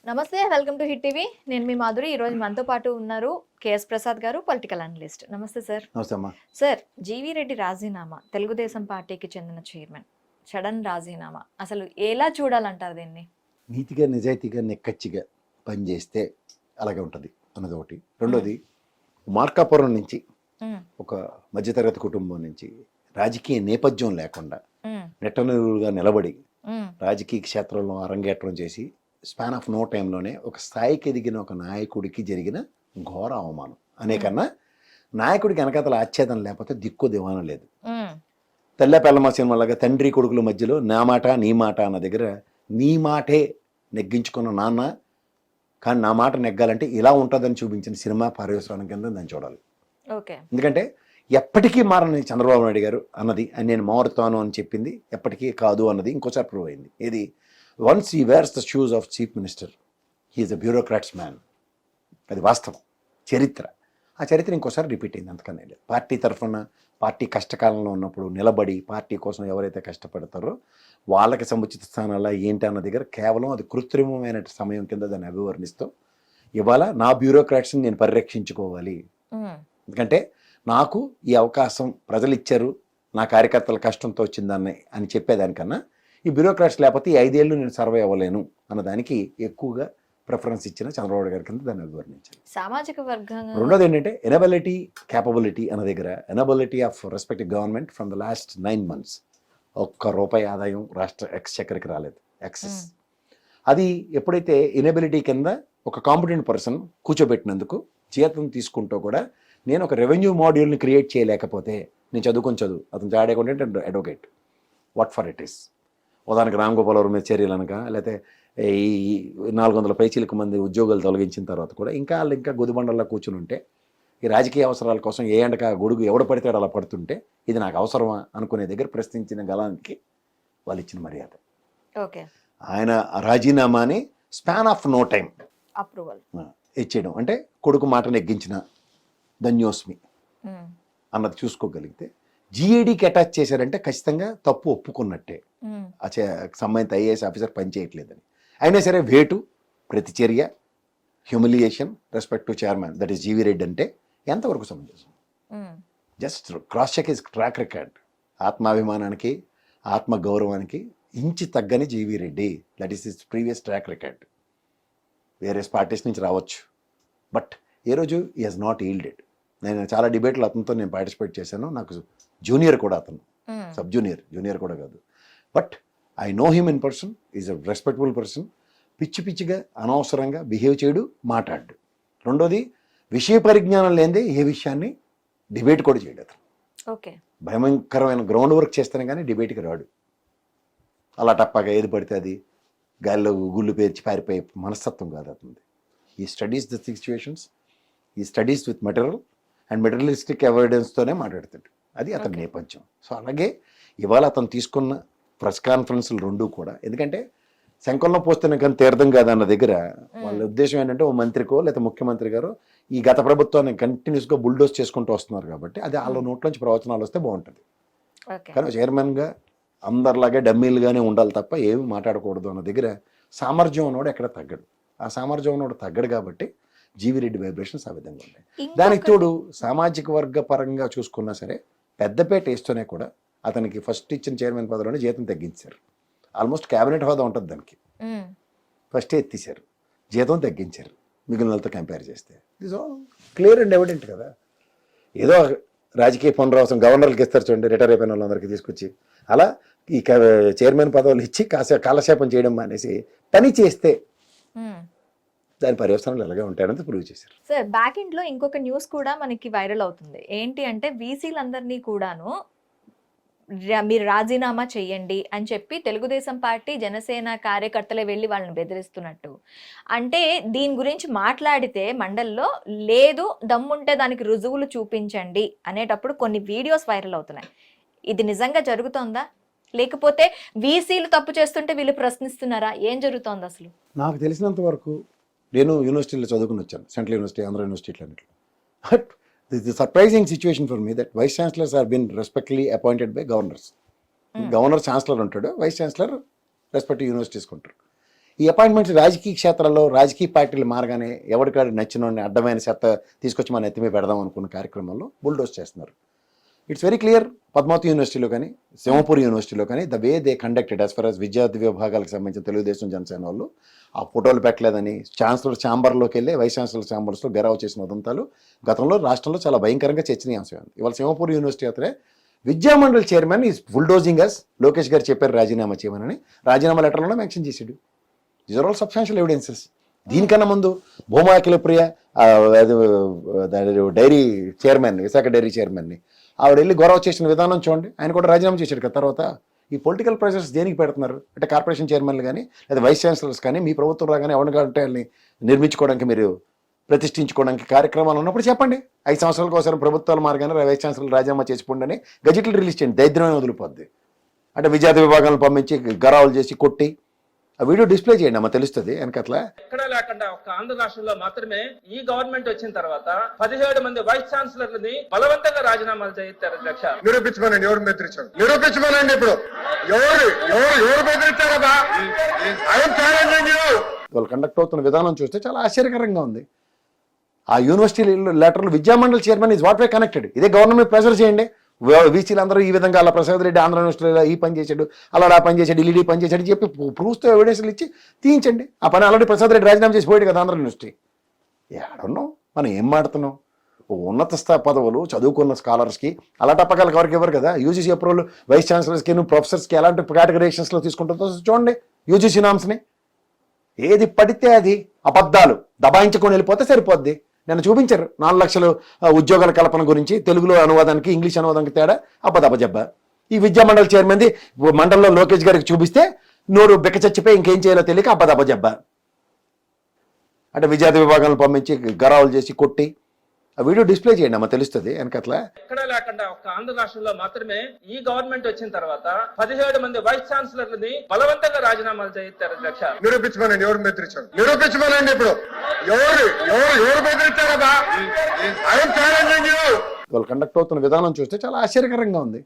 నమస్తే, welcome to hit TV. నేను మీ మాధురి. ఈ రోజు మనతో పాటు ఉన్నారు కేఎస్ ప్రసాద్ గారు, పొలిటికల్ అనలిస్ట్. నమస్తే సార్. నమస్తే అమ్మా. సార్, జీవీ రెడ్డి రాజీనామా, తెలుగుదేశం పార్టీకి చెందిన చైర్మన్ సడన్ రాజీనామా, అసలు ఎలా చూడాలంటారు దీన్ని? నీతిగా నిజాయితీగా నెక్కచ్చిగా పనిచేస్తే అలాగే ఉంటుంది అన్నది ఒకటి. రెండోది, మార్కాపురం నుంచి ఒక మధ్యతరగతి కుటుంబం నుంచి రాజకీయ నేపథ్యం లేకుండా నెట్టనూరుగా నిలబడి రాజకీయ క్షేత్రంలో అరంగేట్రం చేసి స్పాన్ ఆఫ్ నో టైంలోనే ఒక స్థాయికి ఎదిగిన ఒక నాయకుడికి జరిగిన ఘోర అవమానం అనేకన్నా నాయకుడికి వెనకాతల ఆచ్ఛేదం లేకపోతే దిక్కు దివానం లేదు. తెల్ల పెల్లమ్మ సినిమాలాగా తండ్రి కొడుకుల మధ్యలో నా మాట నీ మాట అన్న దగ్గర నీ మాటే నెగ్గించుకున్న నాన్న, కానీ నా మాట నెగ్గాలంటే ఇలా ఉంటుందని చూపించిన సినిమా పర్యవసానం కింద దాన్ని చూడాలి. ఎందుకంటే ఎప్పటికీ మారని చంద్రబాబు నాయుడు గారు అన్నది అని నేను మారుతాను అని చెప్పింది ఎప్పటికీ కాదు అన్నది ఇంకోసారి ప్రూవ్ అయింది. ఇది once he wears the shoes of chief minister, he's a bureaucrat's man. అది వాస్తవం, చరిత్ర. ఆ చరిత్ర ఇంకోసారి రిపీట్ అయింది, అంతకనే లేదు. పార్టీ తరఫున పార్టీ కష్టకాలంలో ఉన్నప్పుడు నిలబడి పార్టీ కోసం ఎవరైతే కష్టపడతారో వాళ్ళకి సముచిత స్థానాల ఏంటి అన్న దగ్గర కేవలం అది కృత్రిమమైన సమయం కింద దాన్ని అభివర్ణిస్తూ ఇవాళ నా బ్యూరోక్రాట్స్ని నేను పరిరక్షించుకోవాలి, ఎందుకంటే నాకు ఈ అవకాశం ప్రజలు ఇచ్చారు, నా కార్యకర్తల కష్టంతో వచ్చిందాన్ని అని చెప్పేదానికన్నా ఈ బ్యూరోక్రాట్స్ లేకపోతే ఈ 5 ఏళ్ళు నేను సర్వే అవ్వలేను అన్నదానికి ఎక్కువగా ప్రిఫరెన్స్ ఇచ్చిన చంద్రబాబు గారి కింద దాన్ని అభివర్ణించారు. సామాజిక వర్గం. రెండోది ఏంటంటే ఎనబిలిటీ, క్యాపబిలిటీ అన్న దగ్గర inability of respective government from the last 9 months ₹1 ఆదాయం రాష్ట్ర ఎక్స్చెక్కర్కి రాలేదు, ఎక్సెస్. అది ఎప్పుడైతే ఇనబిలిటీ కింద ఒక కాంపిటెంట్ పర్సన్ కూర్చోబెట్టినందుకు జీతం తీసుకుంటూ కూడా నేను ఒక రెవెన్యూ మాడ్యూల్ని క్రియేట్ చేయలేకపోతే నేను చదువు అతను జాడ్ accountant advocate, what for it is. ఉదాహరణకు రామ్ గోపాల్ వర్మ మీద చర్యలు అనక, లేకపోతే ఈ 400 పైచీలకు మంది ఉద్యోగాలు తొలగించిన తర్వాత కూడా ఇంకా గొదుబండల్లో కూర్చుని ఉంటే ఈ రాజకీయ అవసరాల కోసం ఏ ఎండక గొడుగు ఎవడ పడితే అలా పడుతుంటే ఇది నాకు అవసరమా అనుకునే దగ్గర ప్రశ్నించిన గలానికి వాళ్ళు ఇచ్చిన మర్యాద. ఆయన రాజీనామాని span of no time approval ఇచ్చేయడం అంటే కొడుకు మాట నెగ్గించిన ధన్యోస్మి అన్నది చూసుకోగలిగితే, జిఏడికి అటాచ్ చేశారంటే ఖచ్చితంగా తప్పు ఒప్పుకున్నట్టే. సంబంధిత ఐఏఎస్ ఆఫీసర్ పనిచేయట్లేదని అయినా సరే వేటు, ప్రతిచర్య, humiliation respect to chairman that is GV Reddy అంటే ఎంతవరకు సమంజసం? Just cross check is track record. ఆత్మాభిమానానికి ఆత్మగౌరవానికి ఇంచి తగ్గని GV Reddy, that is his previous track record. వేరే పార్టీస్ నుంచి రావచ్చు, బట్ ఏ రోజు ఈ హెస్ నాట్ ఈల్డెడ్. నేను చాలా డిబేట్లు అతనితో నేను పార్టిసిపేట్ చేశాను. నాకు జూనియర్ కూడా అతను, సబ్ జూనియర్ కూడా కాదు. But I know him in person, is a respectable person. పిచ్చిగా అనవసరంగా బిహేవ్ చేయడు, మాట్లాడు. రెండోది, విషయ పరిజ్ఞానం లేనిదే ఏ విషయాన్ని డిబేట్ కూడా చేయడు అతను. భయంకరమైన గ్రౌండ్ వర్క్ చేస్తేనే కానీ డిబేట్కి రాడు. అలా టప్పాగా ఏది పడితే అది గాలిలో గుళ్ళు పేర్చి పారిపోయే మనస్తత్వం కాదు అతనిది. ఈ స్టడీస్ ద సిచ్యువేషన్స్, ఈ studies with material and materialistic ఎవిడెన్స్తోనే మాట్లాడుతాడు. అది అతని నేపథ్యం. సో అలాగే ఇవాళ అతను తీసుకున్న ప్రెస్ కాన్ఫరెన్స్లు రెండూ కూడా, ఎందుకంటే శంఖంలో పోస్తేనే కానీ తీర్థం కాదన్న దగ్గర వాళ్ళ ఉద్దేశం ఏంటంటే ఓ మంత్రికో లేదా ముఖ్యమంత్రి గారు ఈ గత ప్రభుత్వాన్ని కంటిన్యూస్గా బుల్డోస్ చేసుకుంటూ వస్తున్నారు కాబట్టి అది వాళ్ళ నోట్లోంచి ప్రవచనాలు వస్తే బాగుంటుంది. కానీ చైర్మన్గా అందరిలాగే డమ్మీలుగానే ఉండాలి తప్ప ఏమి మాట్లాడకూడదు అన్న దగ్గర సామర్థ్యం ఉన్నవాడు ఎక్కడ తగ్గడు. ఆ సామర్థ్యం ఉన్నవాడు తగ్గడు కాబట్టి జీవీ రెడ్డి వైబ్రేషన్స్ ఆ విధంగా ఉన్నాయి. దానికి తోడు సామాజిక వర్గ పరంగా చూసుకున్నా సరే పెద్దపేట వేస్తూనే కూడా అతనికి ఫస్ట్ ఇచ్చిన చైర్మన్ పదవిలోనే జీతం తగ్గించారు. ఆల్మోస్ట్ క్యాబినెట్ హోదా ఉంటుంది దానికి, ఫస్ట్ ఎత్తేసారు, జీతం తగ్గించారు మిగిలిన వాళ్ళతో కంపేర్ చేస్తే. This all clear and evident కదా. ఏదో రాజకీయ పునరావాసం గవర్నర్లకు ఇస్తారు చూడండి, రిటైర్ అయిపోయిన వాళ్ళందరికీ తీసుకొచ్చి, అలా ఈ చైర్మన్ పదవులు ఇచ్చి కాలక్షేపం చేయడం మానేసి పని చేస్తే దాని పర్యవసానాలు ఎలాగే ఉంటాయని ప్రూవ్ చేశారు. సార్, బ్యాక్ ఎండ్ లో ఇంకొక న్యూస్ కూడా మనకి వైరల్ అవుతుంది. ఏంటి అంటే వీసీలందరినీ కూడాను మీరు రాజీనామా చెయ్యండి అని చెప్పి తెలుగుదేశం పార్టీ జనసేన కార్యకర్తలే వెళ్ళి వాళ్ళని బెదిరిస్తున్నట్టు. అంటే దీని గురించి మాట్లాడితే మండల్లో లేదు, దమ్ముంటే దానికి రుజువులు చూపించండి అనేటప్పుడు కొన్ని వీడియోస్ వైరల్ అవుతున్నాయి. ఇది నిజంగా జరుగుతోందా, లేకపోతే వీసీలు తప్పు చేస్తుంటే వీళ్ళు ప్రశ్నిస్తున్నారా? ఏం జరుగుతోంది అసలు? నాకు తెలిసినంత వరకు నేను యూనివర్సిటీలో చదువుకుని వచ్చాను, సెంట్రల్ యూనివర్సిటీ, ఆంధ్ర యూనివర్సిటీ అన్నింటిలో. But this is surprising situation for me that vice chancellors are been respectively appointed by governors. Governor chancellor ఉంటాడు, వైస్ ఛాన్సలర్ రెస్పెక్టివ్ యూనివర్సిటీస్కి ఉంటారు. ఈ అపాయింట్మెంట్స్ రాజకీయ క్షేత్రాల్లో రాజకీయ పార్టీలు మారగానే ఎవరికాడు నచ్చిన అడ్డమైన చెత్త తీసుకొచ్చి మన ఎత్తిమే పెడదాం అనుకున్న కార్యక్రమంలో బుల్డోస్ చేస్తున్నారు. It's very clear. పద్మావతి యూనివర్సిటీలో కానీ సింహపూర్ యూనివర్సిటీలో కానీ the way they conducted as for as విద్యార్థి విభాగాలకు సంబంధించిన తెలుగుదేశం జనసేన వాళ్ళు ఆ ఫోటోలు పెట్టలేదని ఛాన్సలర్ ఛాంబర్లోకి వెళ్ళి వైస్ ఛాన్సలర్ ఛాంబర్స్లో గెరావ్ చేసిన ఉదంతాలు గతంలో రాష్ట్రంలో చాలా భయంకరంగా చర్చనీయాంశమైంది. ఇవాళ సింహపూర్ యూనివర్సిటీ అతనే విద్యామండలి chairman is bulldozing as Lokesh garu చెప్పారు రాజీనామా చేయమని. రాజీనామా లెటర్లోనే మెన్షన్ చేశాడు. These are all substantial evidences. దీనికన్నా ముందు Bhuma Akhilapriya dairy chairman, Visakha dairy చైర్మన్ని ఆవిడ వెళ్ళి గొడవ చేసిన విధానం చూడండి. ఆయన కూడా రాజీనామా చేశాడు కదా. తర్వాత ఈ పొలిటికల్ ప్రెషర్స్ దేనికి పెడుతున్నారు అంటే కార్పొరేషన్ చైర్మన్లు కానీ లేదా వైస్ ఛాన్సలర్స్ కానీ మీ ప్రభుత్వం రాగానే ఎవరిని కంటే వాళ్ళని నిర్మించుకోవడానికి మీరు ప్రతిష్ఠించుకోవడానికి కార్యక్రమాలు ఉన్నప్పుడు చెప్పండి. 5 సంవత్సరాలకు ఒకసారి ప్రభుత్వాలు మారగానే వైస్ ఛాన్సలర్ రాజీనామా చేసుకోండి అని గజెట్లు రిలీజ్ చేయండి. దరిద్రమైన వదిలిపోద్ది. అంటే విద్యార్థి విభాగాలను పంపించి గరావులు చేసి కొట్టి ఆ వీడియో డిస్ప్లే చేయండి అమ్మ, తెలుస్తుంది వెనకట్లా. ఎక్కడ లేకుండా ఒక ఆంధ్ర రాష్ట్రంలో మాత్రమే ఈ గవర్నమెంట్ వచ్చిన తర్వాత 17 మంది వైస్ ఛాన్సలర్లని బలవంతంగా రాజీనామాలు చేయించారు అధ్యక్ష. నిరూపించమనండి, ఎవరు బెదిరించారు? నిరూపించమనండి. ఇప్పుడు ఎవరు బెదిరించారా? వాళ్ళు కండక్ట్ అవుతున్న విధానం చూస్తే చాలా ఆశ్చర్యకరంగా ఉంది. ఆ యూనివర్సిటీ లెటర్లు విద్యామండలి chairman is what way connected. ఇదే గవర్నమెంట్ ప్రెషర్ చేయండి. వీసీలు అందరూ ఈ విధంగా అలా ప్రసాద్ రెడ్డి ఆంధ్ర యూనివర్సిటీలో ఈ పని చేశాడు, అలా ఆ పని చేశాడు, ఇల్లీడీ పని చేశాడు చెప్పి ప్రూఫ్తో ఎవిడెన్స్లు ఇచ్చి తీయించండి. ఆ పని ఆల్రెడీ ప్రసాద్ రెడ్డి రాజీనామా చేసి పోయాడు కదా ఆంధ్ర యూనివర్సిటీ. ఏడున్నాం మనం, ఏం మాడుతున్నాం? ఉన్నత పదవులు చదువుకున్న స్కాలర్స్కి అలా టప్పకాలకు ఎవరికి ఇవ్వరు కదా. యూజీసీ అప్రూవల్ వైస్ ఛాన్సలర్స్కి ఎలాంటి కేటగరైజేషన్స్లో తీసుకుంటుందో చూడండి యూజీసీ నామ్స్ని. ఏది పడితే అది అబద్ధాలు దబాయించుకొని వెళ్ళిపోతే సరిపోద్ది. నేను చూపించారు 4 లక్షలు ఉద్యోగాల కల్పన గురించి తెలుగులో అనువాదానికి ఇంగ్లీష్ అనువాదానికి తేడా అబ్బదబ్బజబ్బ. ఈ విద్యామండలి చైర్మన్ది మండలంలో లోకేష్ గారికి చూపిస్తే నోరు బెక్క చచ్చిపోయి ఇంకేం చేయాలో తెలియక అబ్బదబ్బజబ్బ. అంటే విద్యార్థి విభాగాలను పంపించి గరావులు చేసి కొట్టి ఆ వీడియో డిస్ప్లే చేయండి అమ్మ, తెలుస్తుంది వెనకట్లా. ఎక్కడ లేకుండా ఒక ఆంధ్ర రాష్ట్రంలో మాత్రమే ఈ గవర్నమెంట్ వచ్చిన తర్వాత 17 మంది వైస్ ఛాన్సలర్లని బలవంతంగా రాజీనామాలు చేయించారు అధ్యక్ష. నిరూపించమనండి, ఎవరు బెదిరించారు? నిరూపించమనండి. ఇప్పుడు ఎవరు బెదిరించారా? వాళ్ళు కండక్ట్ అవుతున్న విధానం చూస్తే చాలా ఆశ్చర్యకరంగా ఉంది.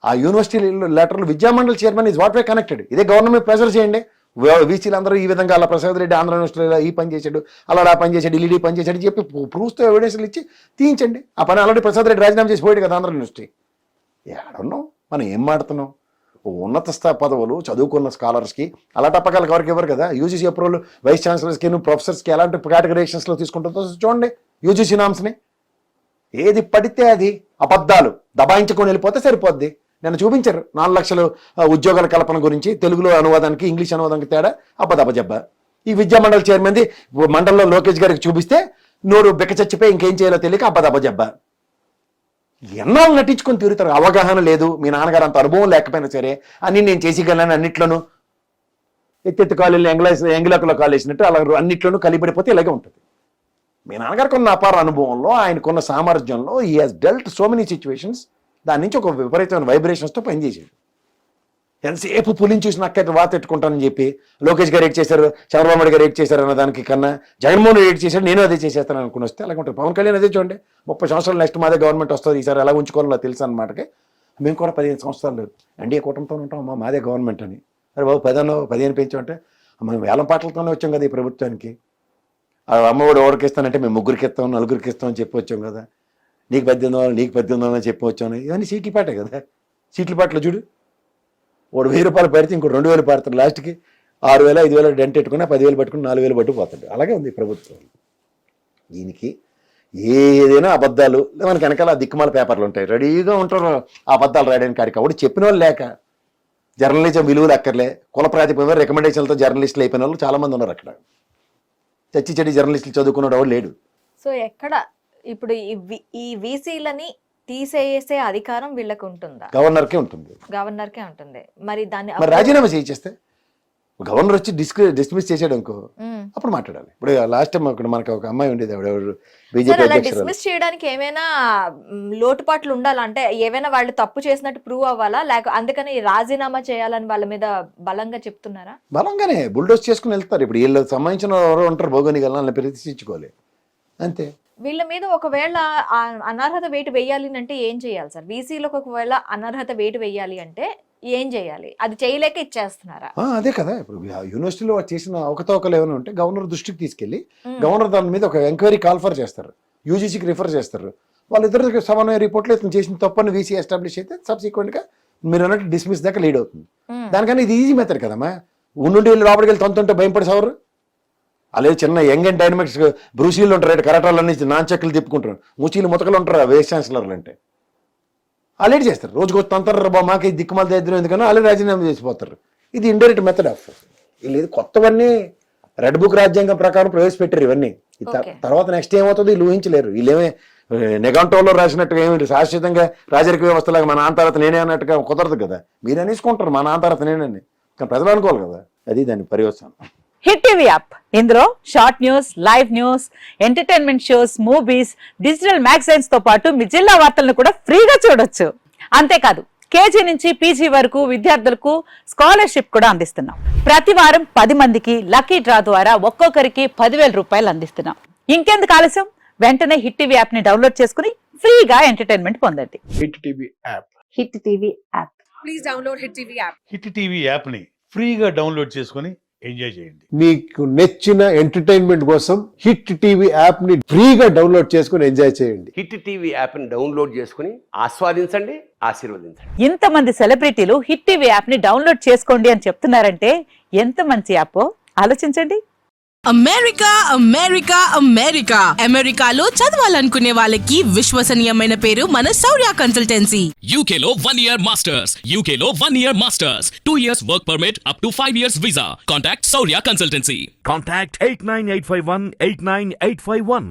ఆ యూనివర్సిటీ లెటర్లు విద్యామండలి chairman is what way connected. ఇదే గవర్నమెంట్ ప్రెషర్ చేయండి. వీసీలు అందరూ ఈ విధంగా అలా ప్రసాద్ రెడ్డి ఆంధ్ర యూనివర్సిటీలో ఈ పని చేశాడు, అలా ఆ పని చేశాడు, ఇల్లీడీ పని చేశాడు చెప్పి ప్రూఫ్తో ఎవిడెన్స్లు ఇచ్చి తీయించండి. ఆ పని ఆల్రెడీ ప్రసాద్ రెడ్డి రాజీనామా చేసి పోయాడు కదా ఆంధ్ర యూనివర్సిటీ. ఏడున్నాం మనం, ఏం మాడుతున్నాం? ఉన్నత పదవులు చదువుకున్న స్కాలర్స్కి అలా టప్పకాలకు ఎవరికి ఇవ్వరు కదా. యూజీసీ అప్రూవల్ వైస్ ఛాన్సలర్స్కి ప్రొఫెసర్స్కి ఎలాంటి కేటగరైజేషన్స్లో తీసుకుంటుందో చూడండి యూజీసీ నామ్స్ని. ఏది పడితే అది అబద్ధాలు దబాయించుకొని వెళ్ళిపోతే సరిపోద్ది. నేను చూపించారు 4 లక్షలు ఉద్యోగాల కల్పన గురించి తెలుగులో అనువాదానికి ఇంగ్లీష్ అనువాదానికి తేడా అబ్బదబ్బజబ్బ. ఈ విద్యామండలి చైర్మన్ది మండలంలో లోకేష్ గారికి చూపిస్తే నోరు బెక్క చచ్చిపోయి ఇంకేం చేయాలో తెలియక అబ్బదబ్బజబ్బ. ఎన్నాళ్ళు నటించుకొని తిరుగుతారు. అవగాహన లేదు, మీ నాన్నగారు అంత అనుభవం లేకపోయినా సరే అన్ని నేను చేసిగలను అన్నిట్లోనూ ఎత్తెత్తు కాలేజీలో ఎంగిలకులో కాలు వేసినట్టు అలా అన్నిట్లోనూ కలిపడిపోతే ఇలాగే ఉంటుంది. మీ నాన్నగారికి ఉన్న అపార అనుభవంలో ఆయనకున్న సామర్థ్యంలో he has dwelt so many situations. దాని నుంచి ఒక విపరీతమైన వైబ్రేషన్స్తో పనిచేసాడు. ఎంతసేపు పులిని చూసి నక్కైతే వాత పెట్టుకుంటానని చెప్పి లోకేష్ గారు ఏడ్ చేశారు, చంద్రబాబు నాయుడు గారు ఏడ్ చేశారు అన్న దానికి కన్నా జగన్మోహన్ రెడ్డి ఏడ్ చేశాడు, నేను అదే చేసేస్తాను అనుకుని వస్తే అలాగే ఉంటుంది. పవన్ కళ్యాణ్ అదే చూడండి, 30 సంవత్సరాలు నెక్స్ట్ మాదే గవర్నమెంట్ వస్తుంది, ఈసారి ఎలా ఉంచుకోవాలో తెలుసు అన్నమాటకి. మేము కూడా 15 సంవత్సరాలు ఎన్డీఏ కూటమితో ఉంటాం, మాదే గవర్నమెంట్ అని. అరే బాబు 15 పెంచామంటే మేము వేలం పాటలతోనే వచ్చాం కదా ఈ ప్రభుత్వానికి. అమ్మఒడి ఎవరికి ఇస్తానంటే మేము 3కి ఇస్తాం, 4కి ఇస్తాం అని చెప్పి వచ్చాం కదా. నీకు 18 నీకు 18 అని చెప్పి వచ్చాను. ఇవన్నీ సీట్ల పాటే కదా. సీట్ల పాటలో చూడు, వాడు 1000 రూపాయలు పడితే ఇంకోటి 2000 పడతాడు, లాస్ట్కి 6000 5000 డెంట్ పెట్టుకున్నా 10,000 పట్టుకుని 4000 పట్టుకుపోతాడు. అలాగే ఉంది ప్రభుత్వం. దీనికి ఏదైనా అబద్ధాలు మనకి వెనకాల దిక్కుమాల పేపర్లు ఉంటాయి, రెడీగా ఉంటారు ఆ అబద్ధాలు రాయడానికి. కాడికి ఒకటి చెప్పిన వాళ్ళు లేక జర్నలిజం విలువలు అక్కర్లే, కుల ప్రాతిపదికన రికమెండేషన్లతో జర్నలిస్టులు అయిపోయిన వాళ్ళు చాలామంది ఉన్నారు అక్కడ. చచ్చి చెడి జర్నలిస్టులు చదువుకున్నాడు ఎవరు లేడు. సో ఎక్కడ ఇప్పుడు ఈ వీసీలని తీసేసే అధికారం వీళ్ళకి ఉంటుందా? గవర్నర్కే ఉంటుంది. గవర్నర్కే ఉంటుంది. మరి దాన్ని రాజీనామా చేయించేస్తే గవర్నర్ వచ్చి డిస్మిస్ చేసాడు అనుకో, అప్పుడు మాట్లాడాలి. ఇప్పుడు లాస్ట్ టైం మనకు ఒక అమ్మాయి ఉండేది, బీజేపీ డిస్మిస్ చేయడానికి ఏమైనా లోటుపాట్లు ఉండాలంటే ఏమైనా వాళ్ళు తప్పు చేసినట్టు ప్రూవ్ అవ్వాలా, లేక అందుకని రాజీనామా చేయాలని వాళ్ళ మీద బలంగా చెప్తున్నారా? బలంగానే బుల్డోస్ చేసుకుని వెళ్తారు. ఇప్పుడు వీళ్ళు సంబంధించిన ఎవరు ఉంటారు భౌగోళిక వాళ్ళని ప్రతిష్ఠించుకోవాలి అంతే. వీళ్ళ మీద ఒకవేళ అనర్హత వేటు వేయాలి అంటే ఏం చేయాలి సార్? వీసీలకు ఒకవేళ అనర్హత వేటు వేయాలి అంటే ఏం చేయాలి? అది చేయలేక ఇచ్చేస్తున్నారా? అదే కదా, ఇప్పుడు యూనివర్సిటీలో చేసిన అవకతవకలు ఏమైనా ఉంటే గవర్నర్ దృష్టికి తీసుకెళ్లి గవర్నర్ దాని మీద ఒక ఎంక్వైరీ కాల్ఫర్ చేస్తారు, యూజీసీకి రిఫర్ చేస్తారు. వాళ్ళిద్దరు సమన్వయ రిపోర్ట్లో ఇతను చేసిన తప్పని వీసీ ఎస్టాబ్లిష్ అయితే సబ్సిక్వెంట్గా మీరు అన్నట్టు డిస్మిస్ దాకా లీడ్ అవుతుంది. దానికన్నా ఇది ఈజీ మెథడ్ కదమ్మా. ఉండి వెళ్ళి లోపలికి వెళ్ళి తొంతుంటే భయపడి సవరు. అలాగే చిన్న యంగ్ అండ్ డైనమిక్స్ బ్రూసీలు ఉంటారు, కరాటాలన్నీ నాన్ చెక్కులు తిప్పుకుంటారు, మూచీలు ముతకలు ఉంటారు వైస్ ఛాన్సలర్లు అంటే. అలేట్ చేస్తారు, రోజుకి వచ్చి తంతారు మాకు దిక్కుమాల దరిద్రం ఎందుకన్నా అలా రాజీనామా చేసిపోతారు. ఇది ఇండైరెక్ట్ మెథడ్ ఆఫ్. వీళ్ళు ఇది కొత్తవన్నీ రెడ్ బుక్ రాజ్యాంగం ప్రకారం ప్రవేశపెట్టారు ఇవన్నీ. తర్వాత నెక్స్ట్ ఏమవుతుంది వీళ్ళు ఊహించలేరు. వీళ్ళేమే నెగంటోలో రాసినట్టుగా ఏమి శాశ్వతంగా రాజరిక వ్యవస్థలాగా మా నాన్న తర్వాత నేనే అన్నట్టుగా కుదరదు కదా. మీరు అనేసుకుంటారు మా నాన్న తర్వాత నేనని, కానీ ప్రజలు అనుకోవాలి కదా. అది దాని పర్యవసానం. హిట్ టీవీ యాప్, ఇందులో short news, live news, entertainment shows, movies, digital magazines తో పాటు మీ జిల్లా వార్తలను కూడా ఫ్రీగా చూడొచ్చు. అంతేకాదు కేజీ నుంచి పీజీ వరకు విద్యార్థులకు స్కాలర్షిప్ కూడా అందిస్తున్నాం. ప్రతి వారం 10 మందికి లక్కీ డ్రా ద్వారా ఒక్కొక్కరికి 10,000 రూపాయలు అందిస్తున్నాం. ఇంకెందుకు ఆలస్యం, వెంటనే హిట్ టీవీ యాప్ ని డౌన్లోడ్ చేసుకుని ఫ్రీగా ఎంటర్టైన్మెంట్ పొందండి. Hit TV app. Hit TV app. Please download Hit TV app. Hit TV app ని ఫ్రీగా డౌన్లోడ్ చేసుకొని ఎంజాయ్ చేయండి. మీకు నచ్చిన ఎంటర్టైన్మెంట్ కోసం హిట్ టీవీ యాప్ ని ఫ్రీగా డౌన్లోడ్ చేసుకుని ఎంజాయ్ చేయండి. హిట్ టీవీ యాప్ని డౌన్లోడ్ చేసుకుని ఆస్వాదించండి, ఆశీర్వదించండి. ఇంతమంది సెలబ్రిటీలు హిట్ టీవీ యాప్ ని డౌన్లోడ్ చేసుకోండి అని చెప్తున్నారంటే ఎంత మంచి యాప్ ఆలోచించండి. అమెరికా అమెరికా అమెరికా అమెరికాలో చదవాలనుకునే వాళ్ళకి విశ్వసనీయమైన పేరు మన శౌర్య consultancy. UK Law 1 Year Masters. UK Law 1 Year Masters. 2 years work permit up to 5 years visa. Contact Saurya Consultancy. Contact 89851 89851.